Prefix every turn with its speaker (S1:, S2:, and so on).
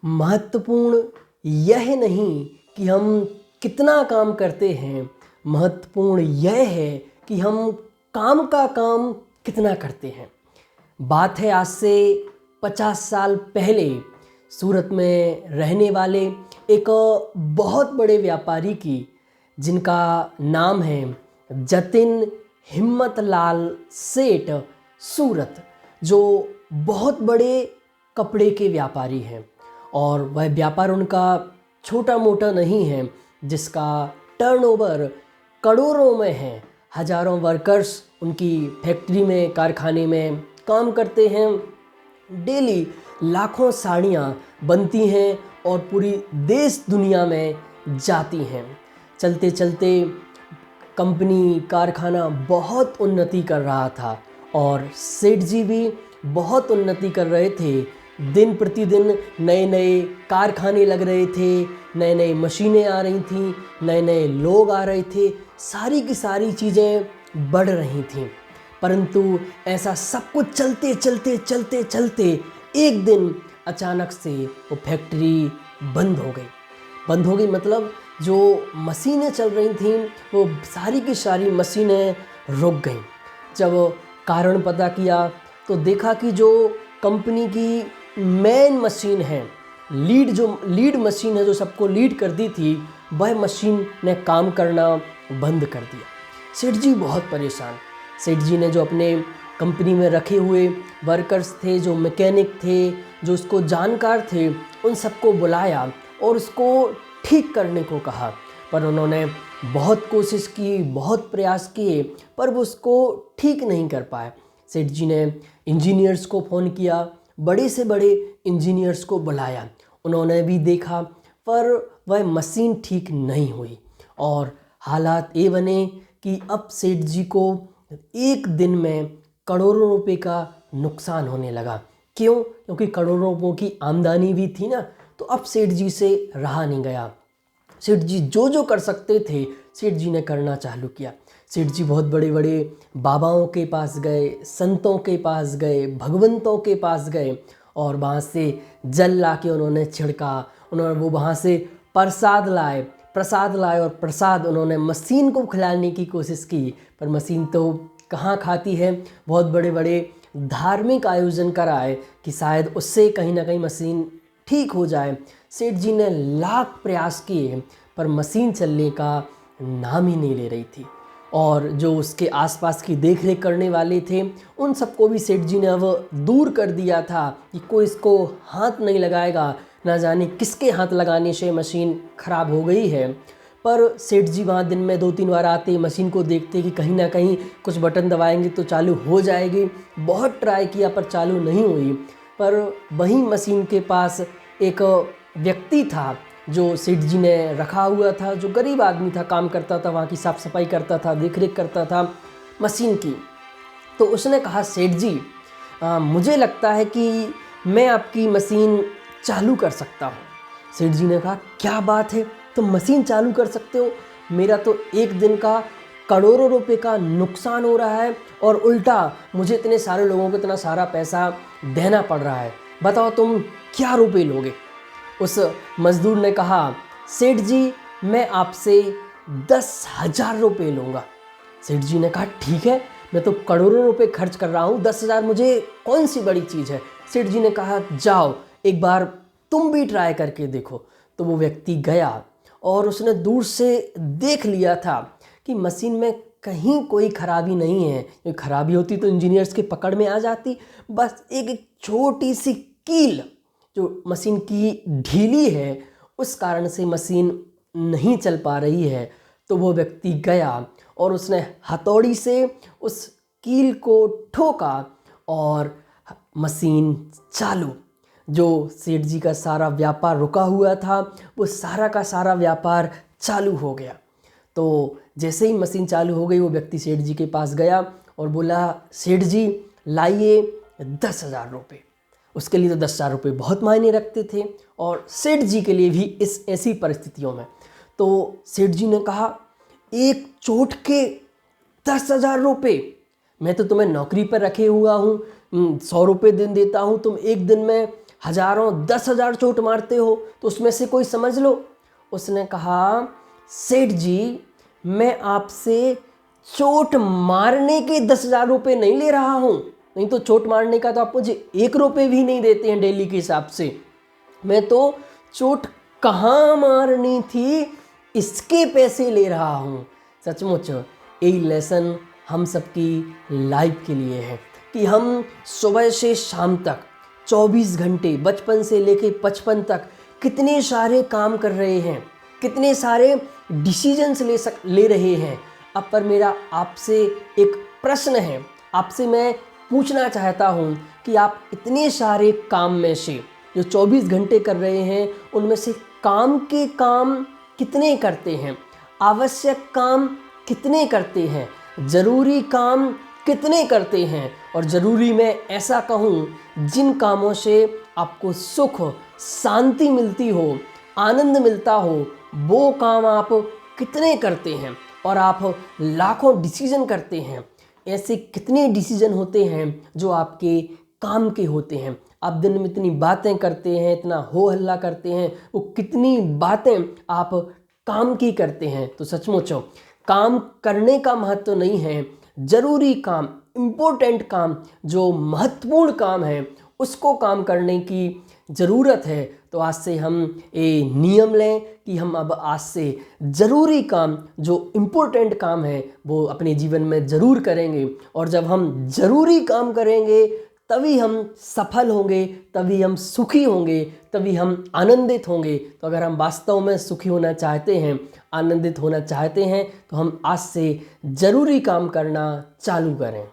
S1: महत्वपूर्ण यह नहीं कि हम कितना काम करते हैं, महत्वपूर्ण यह है कि हम काम का काम कितना करते हैं। बात है आज से 50 साल पहले सूरत में रहने वाले एक बहुत बड़े व्यापारी की, जिनका नाम है जतिन हिम्मतलाल सेठ सूरत, जो बहुत बड़े कपड़े के व्यापारी हैं। और वह व्यापार उनका छोटा मोटा नहीं है, जिसका टर्नओवर करोड़ों में है। हजारों वर्कर्स उनकी फैक्ट्री में, कारखाने में काम करते हैं। डेली लाखों साड़ियाँ बनती हैं और पूरी देश दुनिया में जाती हैं। चलते चलते कंपनी, कारखाना बहुत उन्नति कर रहा था और सेठ जी भी बहुत उन्नति कर रहे थे। दिन प्रतिदिन नए नए कारखाने लग रहे थे, नए नए मशीनें आ रही थीं, नए नए लोग आ रहे थे, सारी की सारी चीज़ें बढ़ रही थीं। परंतु ऐसा सब कुछ चलते चलते चलते चलते एक दिन अचानक से वो फैक्ट्री बंद हो गई। बंद हो गई मतलब जो मशीनें चल रही थीं वो सारी की सारी मशीनें रुक गईं। जब कारण पता किया तो देखा कि जो कंपनी की मेन मशीन है, लीड मशीन है, जो सबको लीड करती थी, वह मशीन ने काम करना बंद कर दिया। सेठ जी बहुत परेशान। सेठ जी ने जो अपने कंपनी में रखे हुए वर्कर्स थे, जो मैकेनिक थे, जो उसको जानकार थे, उन सबको बुलाया और उसको ठीक करने को कहा। पर उन्होंने बहुत कोशिश की, बहुत प्रयास किए, पर वो उसको ठीक नहीं कर पाए। सेठ जी ने इंजीनियर्स को फ़ोन किया, बड़े से बड़े इंजीनियर्स को बुलाया। उन्होंने भी देखा, पर वह मशीन ठीक नहीं हुई और हालात ये बने कि अब सेठ जी को एक दिन में करोड़ों रुपए का नुकसान होने लगा। क्यों? क्योंकि करोड़ों रुपयों की आमदनी भी थी ना, तो अब सेठ जी से रहा नहीं गया। सेठ जी जो कर सकते थे, सेठ जी ने करना चालू किया। सेठ जी बहुत बड़े बड़े बाबाओं के पास गए, संतों के पास गए, भगवंतों के पास गए और वहाँ से जल ला के उन्होंने छिड़का। उन्होंने वो वहाँ से प्रसाद लाए और प्रसाद उन्होंने मशीन को खिलाने की कोशिश की, पर मशीन तो कहाँ खाती है। बहुत बड़े बड़े धार्मिक आयोजन कराए कि शायद उससे कहीं ना कहीं मशीन ठीक हो जाए। सेठ जी ने लाख प्रयास किए, पर मशीन चलने का नाम ही नहीं ले रही थी। और जो उसके आसपास की देखरेख करने वाले थे, उन सबको भी सेठ जी ने अब दूर कर दिया था कि कोई इसको हाथ नहीं लगाएगा। ना जाने किसके हाथ लगाने से मशीन ख़राब हो गई है। पर सेठ जी वहाँ दिन में 2-3 बार आते, मशीन को देखते कि कहीं ना कहीं कुछ बटन दबाएंगे तो चालू हो जाएगी। बहुत ट्राई किया पर चालू नहीं हुई। पर वहीं मशीन के पास एक व्यक्ति था जो सेठ जी ने रखा हुआ था, जो गरीब आदमी था, काम करता था, वहाँ की साफ़ सफाई करता था, देखरेख करता था मशीन की। तो उसने कहा, सेठ जी मुझे लगता है कि मैं आपकी मशीन चालू कर सकता हूँ। सेठ जी ने कहा, क्या बात है, तुम मशीन चालू कर सकते हो? मेरा तो एक दिन का करोड़ों रुपए का नुकसान हो रहा है और उल्टा मुझे इतने सारे लोगों को इतना सारा पैसा देना पड़ रहा है। बताओ तुम क्या रुपए लोगे? उस मजदूर ने कहा, सेठ जी मैं आपसे 10,000 रुपये लूँगा। सेठ जी ने कहा, ठीक है, मैं तो करोड़ों रुपए खर्च कर रहा हूँ, 10,000 मुझे कौन सी बड़ी चीज़ है। सेठ जी ने कहा, जाओ एक बार तुम भी ट्राई करके देखो। तो वो व्यक्ति गया और उसने दूर से देख लिया था कि मशीन में कहीं कोई खराबी नहीं है। ये खराबी होती तो इंजीनियर्स के पकड़ में आ जाती। बस एक छोटी सी कील जो मशीन की ढीली है, उस कारण से मशीन नहीं चल पा रही है। तो वो व्यक्ति गया और उसने हथौड़ी से उस कील को ठोका और मशीन चालू। जो सेठ जी का सारा व्यापार रुका हुआ था, वो सारा का सारा व्यापार चालू हो गया। तो जैसे ही मशीन चालू हो गई, वो व्यक्ति सेठ जी के पास गया और बोला, सेठ जी लाइए 10,000 रुपये। उसके लिए तो 10,000 रुपये बहुत मायने रखते थे और सेठ जी के लिए भी इस ऐसी परिस्थितियों में। तो सेठ जी ने कहा, एक चोट के 10,000 रुपये? मैं तो तुम्हें नौकरी पर रखे हुआ हूँ, 100 रुपये दिन देता हूँ, तुम एक दिन में हजारों 10,000 चोट मारते हो तो उसमें से कोई समझ लो। उसने कहा सेठ जी, मैं आपसे चोट मारने के 10,000 रुपये नहीं ले रहा हूँ, नहीं तो चोट मारने का तो आप मुझे 1 रुपये भी नहीं देते हैं डेली के हिसाब से। मैं तो चोट कहाँ मारनी थी इसके पैसे ले रहा हूँ। सचमुच यही लेसन हम सबकी लाइफ के लिए है कि हम सुबह से शाम तक 24 घंटे बचपन से लेके 55 तक कितने सारे काम कर रहे हैं, कितने सारे डिसीजंस ले रहे हैं। अब पर मेरा आपसे एक प्रश्न है, आपसे मैं पूछना चाहता हूँ कि आप इतने सारे काम में से जो 24 घंटे कर रहे हैं उनमें से काम के काम कितने करते हैं, आवश्यक काम कितने करते हैं, ज़रूरी काम कितने करते हैं। और ज़रूरी मैं ऐसा कहूँ जिन कामों से आपको सुख शांति मिलती हो, आनंद मिलता हो, वो काम आप कितने करते हैं। और आप लाखों डिसीजन करते हैं, ऐसे कितने डिसीजन होते हैं जो आपके काम के होते हैं। आप दिन में इतनी बातें करते हैं, इतना हो हल्ला करते हैं, वो कितनी बातें आप काम की करते हैं। तो सचमुच काम करने का महत्व नहीं है, ज़रूरी काम, इम्पोर्टेंट काम, जो महत्वपूर्ण काम है उसको काम करने की ज़रूरत है। तो आज से हम ये नियम लें कि हम अब आज से ज़रूरी काम, जो इम्पोर्टेंट काम है, वो अपने जीवन में ज़रूर करेंगे। और जब हम ज़रूरी काम करेंगे तभी हम सफल होंगे, तभी हम सुखी होंगे, तभी हम आनंदित होंगे। तो अगर हम वास्तव में सुखी होना चाहते हैं, आनंदित होना चाहते हैं, तो हम आज से ज़रूरी काम करना चालू करें।